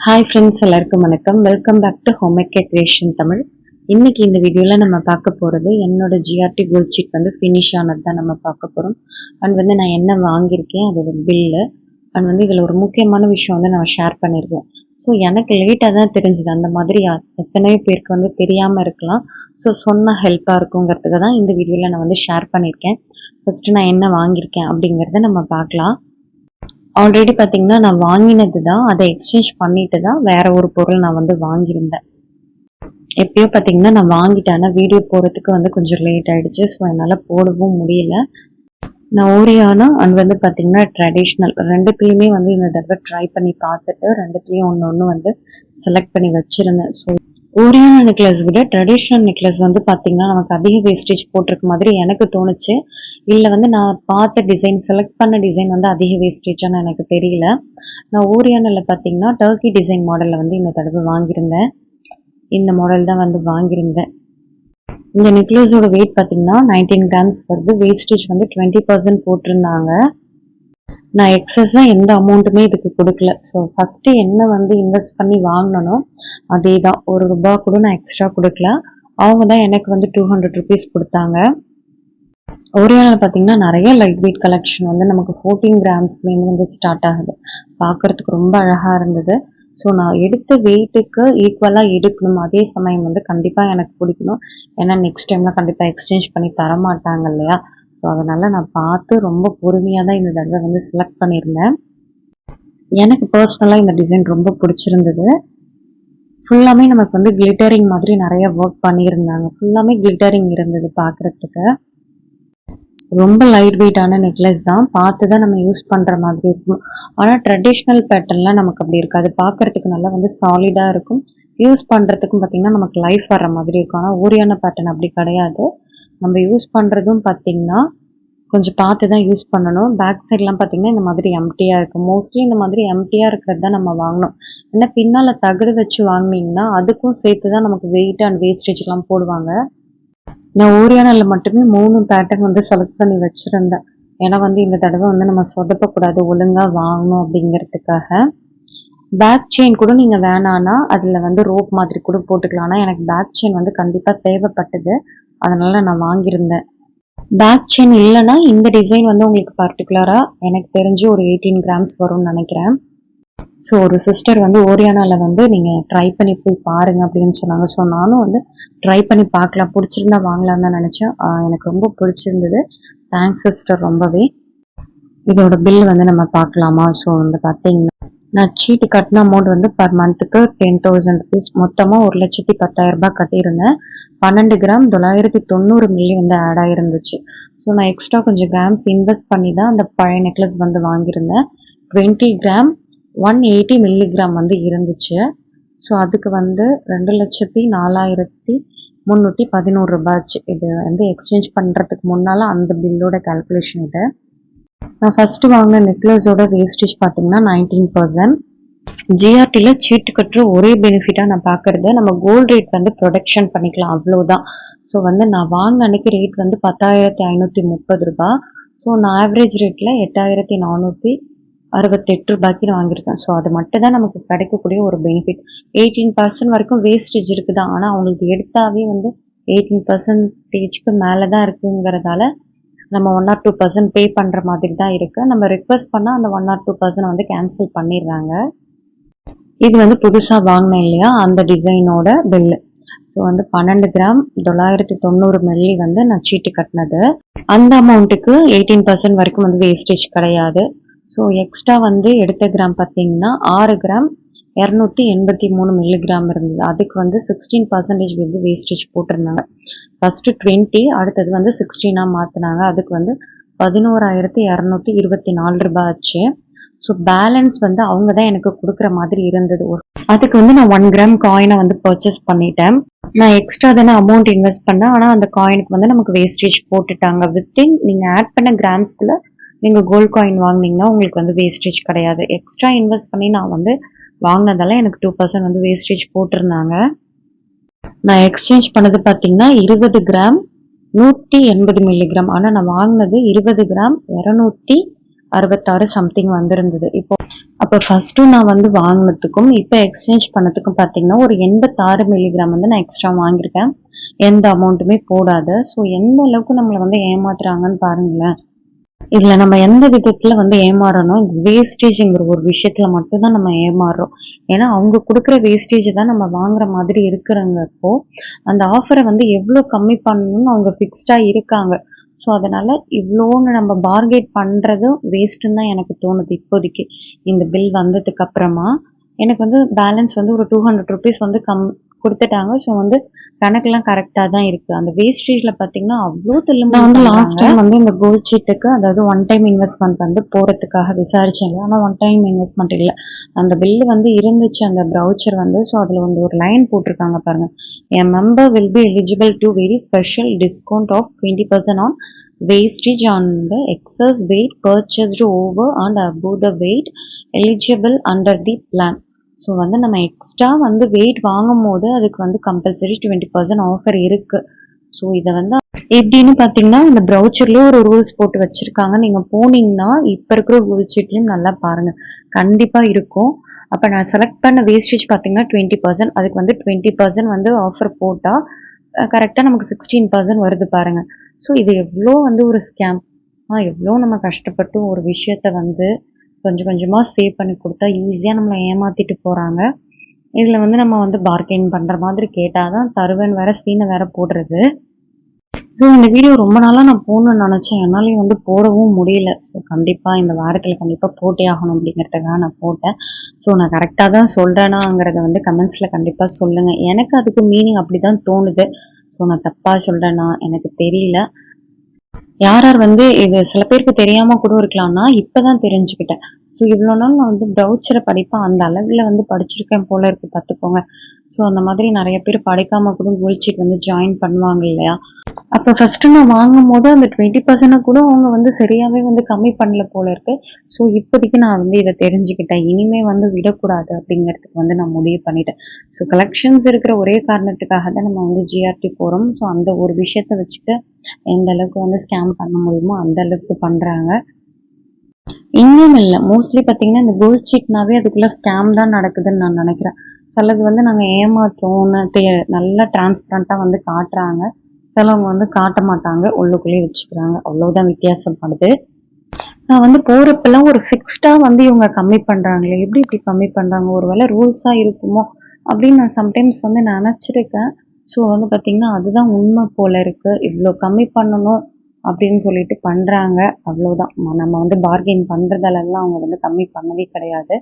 Hi friends, எல்லாருக்கும் வணக்கம். Welcome back to homemaker creation Tamil. இன்னைக்கு இந்த வீடியோவில் நம்ம பார்க்க போகிறது என்னோட ஜிஆர்டி கோல்ட் ஷீட் ஃபினிஷ் ஆனது தான் நம்ம பார்க்க போகிறோம். அண்ட் நான் என்ன வாங்கியிருக்கேன், அதோட பில்லு அண்ட் இதில் ஒரு முக்கியமான விஷயம் நான் ஷேர் பண்ணியிருக்கேன். ஸோ எனக்கு லேட்டாக தான் தெரிஞ்சுது. அந்த மாதிரி எத்தனையோ பேருக்கு தெரியாமல் இருக்கலாம். ஸோ சொன்னால் ஹெல்ப்பாக இருக்குங்கிறதுக்கு தான் இந்த வீடியோவில் நான் ஷேர் பண்ணியிருக்கேன். ஃபஸ்ட்டு நான் என்ன வாங்கியிருக்கேன் அப்படிங்கிறத நம்ம பார்க்கலாம். ஆல்ரெடி பார்த்தீங்கன்னா நான் வாங்கினது தான், அதை எக்ஸ்சேஞ்ச் பண்ணிட்டு தான் வேற ஒரு பொருள் நான் வாங்கியிருந்தேன். எப்பயோ பார்த்தீங்கன்னா நான் வாங்கிட்டேன், வீடியோ போகிறதுக்கு கொஞ்சம் லேட் ஆயிடுச்சு. ஸோ என்னால் போடவும் முடியல. நான் ஓரியானா அண்ட் பார்த்தீங்கன்னா ட்ரெடிஷ்னல் ரெண்டுத்துலேயுமே இந்த தடவை ட்ரை பண்ணி பார்த்துட்டு ரெண்டுத்துலேயும் ஒன்று செலக்ட் பண்ணி வச்சுருந்தேன். ஸோ ஓரியான நெக்லஸ் விட ட்ரெடிஷ்னல் நெக்லஸ் பார்த்தீங்கன்னா நமக்கு அதிக வேஸ்டேஜ் போட்டிருக்க மாதிரி எனக்கு தோணுச்சு. இல்லை நான் பார்த்த டிசைன், செலக்ட் பண்ண டிசைன் அதிக வேஸ்டேஜான்னு எனக்கு தெரியல. நான் ஓரியானில் பார்த்தீங்கன்னா டர்க்கி டிசைன் மாடலில் இந்த தடவை வாங்கியிருந்தேன். இந்த மாடல் தான் வாங்கியிருந்தேன். இந்த நெக்லஸோட வெயிட் பார்த்தீங்கன்னா 19 கிராம்ஸ் வருது. வேஸ்டேஜ் 20% போட்டிருந்தாங்க. நான் எக்ஸஸாக எந்த அமௌண்ட்டுமே இதுக்கு கொடுக்கல. ஸோ ஃபஸ்ட்டு என்ன இன்வெஸ்ட் பண்ணி வாங்கினோம் அதே தான். ₹1 கூட நான் எக்ஸ்ட்ரா கொடுக்கல. அவங்க தான் எனக்கு ₹200 கொடுத்தாங்க. ஓரியானில் பார்த்தீங்கன்னா நிறைய லைட் வெயிட் கலெக்ஷன் நமக்கு 14 கிராம்ஸ்லேருந்து ஸ்டார்ட் ஆகுது. பார்க்குறதுக்கு ரொம்ப அழகாக இருந்தது. ஸோ நான் எடுத்த வெயிட்டுக்கு ஈக்குவலாக எடுக்கணும். அதே சமயம் கண்டிப்பாக எனக்கு பிடிக்கணும். ஏன்னா நெக்ஸ்ட் டைமில் கண்டிப்பாக எக்ஸ்சேஞ்ச் பண்ணி தரமாட்டாங்க இல்லையா. ஸோ அதனால் நான் பார்த்து ரொம்ப பொறுமையாக தான் இந்த தடவை செலக்ட் பண்ணியிருந்தேன். எனக்கு பர்சனலாக இந்த டிசைன் ரொம்ப பிடிச்சிருந்தது. ஃபுல்லாமே நமக்கு கிளிட்டரிங் மாதிரி நிறைய ஒர்க் பண்ணியிருந்தாங்க. ஃபுல்லாமே கிளிட்டரிங் இருந்தது பார்க்குறதுக்கு. ரொம்ப லைட் வெயிட்டான நெக்லஸ் தான், பார்த்து தான் நம்ம யூஸ் பண்ணுற மாதிரி இருக்கும். ஆனால் ட்ரெடிஷ்னல் பேட்டர்ன்லாம் நமக்கு அப்படி இருக்காது. பார்க்குறதுக்கு நல்லா சாலிடாக இருக்கும். யூஸ் பண்ணுறதுக்கும் பார்த்திங்கன்னா நமக்கு லைஃப் வர்ற மாதிரி இருக்கும். ஆனால் ஓரியான பேட்டர்ன் அப்படி கிடையாது. நம்ம யூஸ் பண்ணுறதும் பார்த்திங்கன்னா கொஞ்சம் பார்த்து தான் யூஸ் பண்ணணும். பேக் சைட்லாம் பார்த்திங்கன்னா இந்த மாதிரி எம்டியாக இருக்கும். மோஸ்ட்லி இந்த மாதிரி எம்டியாக இருக்கிறது தான் நம்ம வாங்கணும். ஏன்னா பின்னால் தகடு வச்சு வாங்கினீங்கன்னா அதுக்கும் சேர்த்து தான் நமக்கு வெயிட் அண்ட் வேஸ்டேஜ்லாம் போடுவாங்க. நான் ஓரியானில் மட்டுமே 3 பேட்டர்ன் செலக்ட் பண்ணி வச்சுருந்தேன். ஏன்னா இந்த தடவை நம்ம சொதப்பக்கூடாது, ஒழுங்காக வாங்கணும் அப்படிங்கிறதுக்காக. பேக் செயின் கூட நீங்கள் வேணான்னா அதில் ரோப் மாதிரி கூட போட்டுக்கலாம். ஆனால் எனக்கு பேக் செயின் கண்டிப்பாக தேவைப்பட்டது. அதனால் நான் வாங்கியிருந்தேன். பேக் செயின் இல்லைன்னா இந்த டிசைன் உங்களுக்கு பர்டிகுலராக எனக்கு தெரிஞ்சு ஒரு 18 கிராம்ஸ் வரும்னு நினைக்கிறேன். ஸோ ஒரு சிஸ்டர் ஓரியானாவில் நீங்கள் ட்ரை பண்ணி போய் பாருங்கள் அப்படின்னு சொன்னாங்க. ஸோ நானும் ட்ரை பண்ணி பார்க்கலாம், பிடிச்சிருந்தா வாங்கலான்னு தான் நினச்சேன். எனக்கு ரொம்ப பிடிச்சிருந்தது. தேங்க்ஸ் சிஸ்டர் ரொம்பவே. இதோட பில் நம்ம பார்க்கலாமா. ஸோ பார்த்தீங்கன்னா நான் சீட்டு கட்டின அமௌண்ட் பர் மந்த்துக்கு 10,000 ருபீஸ், மொத்தமாக 1,10,000 கட்டியிருந்தேன். 12 கிராம் 990 மில்லி ஆட் ஆகிருந்துச்சு. ஸோ நான் எக்ஸ்ட்ரா கொஞ்சம் கிராம்ஸ் இன்வெஸ்ட் பண்ணி தான் அந்த பழைய நெக்லஸ் வாங்கியிருந்தேன். 20 கிராம் 180 மில்லிகிராம் இருந்துச்சு. ஸோ அதுக்கு 2,04,311 ரூபாச்சு. இது எக்ஸ்சேஞ்ச் பண்ணுறதுக்கு முன்னால் அந்த பில்லோட கால்குலேஷன் இது. நான் ஃபஸ்ட்டு வாங்கின நெக்லஸோட வேஸ்டேஜ் பார்த்தீங்கன்னா 19%. ஜிஆர்டியில் சீட்டு கட்டுற ஒரே பெனிஃபிட்டாக நான் பார்க்குறது நம்ம கோல்டு ரேட் ப்ரொடக்ஷன் பண்ணிக்கலாம், அவ்வளோதான். ஸோ நான் வாங்கின அன்னைக்கு ரேட் 10,530 ரூபா. ஸோ நான் ஆவரேஜ் ரேட்டில் 8,468 ரூபாய்க்கு நான் வாங்கியிருக்கேன். ஸோ அது மட்டும் தான் நமக்கு கிடைக்கக்கூடிய ஒரு பெனிஃபிட். 18% வரைக்கும் வேஸ்டேஜ் இருக்குது. ஆனால் அவங்களுக்கு எடுத்தாவே 18%க்கு மேலே தான் இருக்குங்கிறதால நம்ம 1 or 2% பே பண்ணுற மாதிரி தான் இருக்குது. நம்ம ரிக்வெஸ்ட் பண்ணால் அந்த 1 or 2% கேன்சல் பண்ணிடுறாங்க. இது புதுசாக வாங்கினேன் இல்லையா, அந்த டிசைனோட பில்லு. ஸோ 12 கிராம் 990 மில்லி நான் சீட்டு கட்டினது. அந்த அமௌண்ட்டுக்கு 18% வரைக்கும் வேஸ்டேஜ் கிடையாது. ஸோ எக்ஸ்ட்ரா எடுத்த கிராம் பார்த்தீங்கன்னா 6 கிராம் 283 மில்லிகிராம் இருந்தது. அதுக்கு 16% வேஸ்டேஜ் போட்டிருந்தாங்க. ஃபஸ்ட்டு 20, அடுத்தது 16 மாற்றினாங்க. அதுக்கு 11,224 ரூபாய் ஆச்சு. ஸோ பேலன்ஸ் அவங்க தான் எனக்கு கொடுக்குற மாதிரி இருந்தது. அதுக்கு நான் 1 கிராம் காயினை பர்ச்சேஸ் பண்ணிட்டேன். நான் எக்ஸ்ட்ரா தானே அமௌண்ட் இன்வெஸ்ட் பண்ணேன். ஆனால் அந்த காயினுக்கு நமக்கு வேஸ்டேஜ் போட்டுட்டாங்க. வித்தின் நீங்கள் ஆட் பண்ண கிராம்ஸ்குள்ளே நீங்கள் கோல்ட் காயின் வாங்கினீங்கன்னா உங்களுக்கு வேஸ்டேஜ் கிடையாது. எக்ஸ்ட்ரா இன்வெஸ்ட் பண்ணி நான் வாங்கினதால எனக்கு 2% வேஸ்டேஜ் போட்டிருந்தாங்க. நான் எக்ஸ்சேஞ்ச் பண்ணது பார்த்தீங்கன்னா 20 கிராம் 180 மில்லிகிராம். ஆனால் நான் வாங்கினது 20 கிராம் 66 சம்திங் வந்திருந்தது. இப்போ அப்போ ஃபர்ஸ்ட்டு நான் வந்து வாங்கினதுக்கும் இப்போ எக்ஸ்சேஞ்ச் பண்ணதுக்கும் பார்த்தீங்கன்னா ஒரு 86 மில்லிகிராம் வந்து நான் எக்ஸ்ட்ரா வாங்கியிருக்கேன். எந்த அமௌண்ட்டுமே போடாத. ஸோ எந்த அளவுக்கு நம்மளை வந்து ஏமாத்துறாங்கன்னு பாருங்களேன். இதுல நம்ம எந்த விதத்துல வந்து ஏமாறணும், இந்த வேஸ்டேஜ்ங்கிற ஒரு விஷயத்துல மட்டும்தான் நம்ம ஏமாறுறோம். ஏன்னா அவங்க கொடுக்குற வேஸ்டேஜ் தான் நம்ம வாங்குற மாதிரி இருக்கிறங்கப்போ அந்த ஆஃபரை வந்து எவ்வளோ கம்மி பண்ணணும்னு அவங்க ஃபிக்ஸ்டா இருக்காங்க. ஸோ அதனால இவ்வளோன்னு நம்ம பார்கெட் பண்றதும் வேஸ்ட்டுன்னு தான் எனக்கு தோணுது இப்போதைக்கு. இந்த பில் வந்ததுக்கு அப்புறமா எனக்கு வந்து பேலன்ஸ் வந்து ஒரு 200 ருபீஸ் வந்து கொடுத்துட்டாங்க. ஸோ வந்து கணக்கெல்லாம் கரெக்டா தான் இருக்கு. அந்த வேஸ்டேஜ்ல பாத்தீங்கன்னா அவ்வளோ நான் வந்து லாஸ்ட் டைம் வந்து இந்த கோல்ட் சீட்டுக்கு அதாவது ஒன் டைம் இன்வெஸ்ட்மெண்ட் வந்து போறதுக்காக விசாரிச்சேன். ஆனா ஒன் டைம் இன்வெஸ்ட்மெண்ட் இல்லை. அந்த பில்லு வந்து இருந்துச்சு அந்த ப்ரௌச்சர் வந்து. ஸோ அதுல வந்து ஒரு லைன் போட்டிருக்காங்க பாருங்க. A member will be eligible to very special discount of 20% on wastage on the excess weight purchased over and above the weight eligible under the plan. So வந்து நம்ம எக்ஸ்ட்ரா வந்து wait வாங்கும் போது அதுக்கு வந்து கம்பல்சரி 20% ஆஃபர் இருக்கு. So இதை வந்து எப்படின்னு பார்த்தீங்கன்னா இந்த ப்ரௌச்சர்லேயே ஒரு ரூல்ஸ் போட்டு வச்சிருக்காங்க. நீங்கள் போனீங்கன்னா இப்போ இருக்கிற ரூல் ஷீட்லையும் நல்லா பாருங்க, கண்டிப்பாக இருக்கும். அப்போ நான் செலக்ட் பண்ண வேஸ்டேஜ் பார்த்தீங்கன்னா 20%, அதுக்கு வந்து 20% வந்து ஆஃபர் போட்டால் கரெக்டாக நமக்கு 16% வருது பாருங்க. ஸோ இது எவ்வளோ வந்து ஒரு ஸ்கேம். எவ்வளோ நம்ம கஷ்டப்பட்டு ஒரு விஷயத்த வந்து கொஞ்சம் கொஞ்சமாக சேவ் பண்ணி கொடுத்தா ஈஸியாக நம்மளை ஏமாற்றிட்டு போகிறாங்க. இதில் வந்து நம்ம வந்து பார்கெயின் பண்ணுற மாதிரி கேட்டால் தான் தருவேன் வேற சீனை வேற போடுறது. ஸோ இந்த வீடியோ ரொம்ப நாளாக நான் போடணும்னு நினச்சேன், என்னாலையும் வந்து போடவும் முடியல. ஸோ கண்டிப்பாக இந்த வாரத்தில் கண்டிப்பாக போட்டே ஆகணும் அப்படிங்கிறதுக்காக நான் போட்டேன். ஸோ நான் கரெக்டாக தான் சொல்கிறேனாங்கிறத வந்து கமெண்ட்ஸில் கண்டிப்பாக சொல்லுங்கள். எனக்கு அதுக்கு மீனிங் அப்படி தான் தோணுது. ஸோ நான் தப்பாக சொல்கிறேன்னா எனக்கு தெரியல. யார் யார் வந்து இது சில பேருக்கு தெரியாம கூட இருக்கலாம்னா இப்பதான் தெரிஞ்சுக்கிட்டேன். ஸோ இவ்வளோ நாள் நான் வந்து ப்ரௌச்சரை படிப்பேன், அந்த அளவில் வந்து படிச்சிருக்கேன் போல இருக்கு பார்த்துக்கோங்க. ஸோ அந்த மாதிரி நிறைய பேர் படிக்காம கூட கோல்ட் சீட் வந்து ஜாயின் பண்ணுவாங்க இல்லையா. அப்போ ஃபர்ஸ்ட் நான் வாங்கும் போது அந்த 20% கூட அவங்க வந்து சரியாவே வந்து கம்மி பண்ணல போல இருக்கு. ஸோ இப்போதைக்கு நான் வந்து இதை தெரிஞ்சுக்கிட்டேன், இனிமே வந்து விடக்கூடாது அப்படிங்கிறதுக்கு வந்து நான் முடிவு பண்ணிட்டேன். ஸோ கலெக்ஷன்ஸ் இருக்கிற ஒரே காரணத்துக்காக தான் நம்ம வந்து ஜிஆர்டி போறோம். ஸோ அந்த ஒரு விஷயத்த வச்சுட்டு எந்த அளவுக்கு வந்து ஸ்கேம் பண்ண முடியுமோ அந்த அளவுக்கு பண்றாங்க. இன்னும் இல்லை, மோஸ்ட்லி பார்த்தீங்கன்னா இந்த கோல்ட் சீட்னாவே அதுக்குள்ள ஸ்கேம் தான் நடக்குதுன்னு நான் நினைக்கிறேன். சிலது வந்து நாங்கள் ஏமாற்றோன்னு நல்லா டிரான்ஸ்பரண்டா வந்து காட்டுறாங்க, சிலவங்க வந்து காட்ட மாட்டாங்க, உள்ளுக்குள்ளேயே வச்சுக்கிறாங்க. அவ்வளவுதான் வித்தியாசப்படுது. நான் வந்து போறப்பெல்லாம் ஒரு ஃபிக்ஸ்டா வந்து இவங்க கம்மி பண்றாங்களே, எப்படி இப்படி கம்மி பண்றாங்க, ஒருவேளை ரூல்ஸா இருக்குமோ அப்படின்னு நான் சம்டைம்ஸ் வந்து நினைச்சிருக்கேன். ஸோ வந்து பார்த்தீங்கன்னா அதுதான் உண்மை போல இருக்கு. இவ்வளோ கம்மி பண்ணணும் அப்படின்னு சொல்லிட்டு பண்றாங்க, அவ்வளோதான். நம்ம வந்து பார்கெயின் பண்றதெல்லாம் அவங்க வந்து கம்மி பண்ணவே கிடையாது.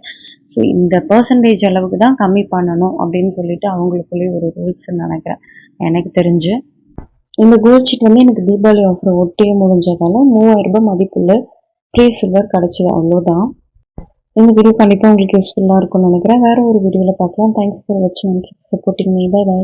ஸோ இந்த பெர்சன்டேஜ் அளவுக்கு தான் கம்மி பண்ணணும் அப்படின்னு சொல்லிட்டு அவங்களுக்குள்ளேயே ஒரு ரூல்ஸ் நினைக்கிறேன் எனக்கு தெரிஞ்சு. இந்த கோல்ட் ஷீட் வந்து எனக்கு தீபாவளி ஆஃபர் ஒட்டியே முடிஞ்சதால 3000 ரூபாய் மதிப்புள்ள ஃப்ரீ சில்வர் கிடைச்சது, அவ்வளோதான். இந்த வீடியோ கண்டிப்பாக உங்களுக்கு யூஸ்ஃபுல்லாக இருக்கும்னு நினைக்கிறேன். வேற ஒரு வீடியோவில் பார்க்கலாம். தேங்க்ஸ் ஃபார் வாட்சிங் and keep supporting me. Bye by.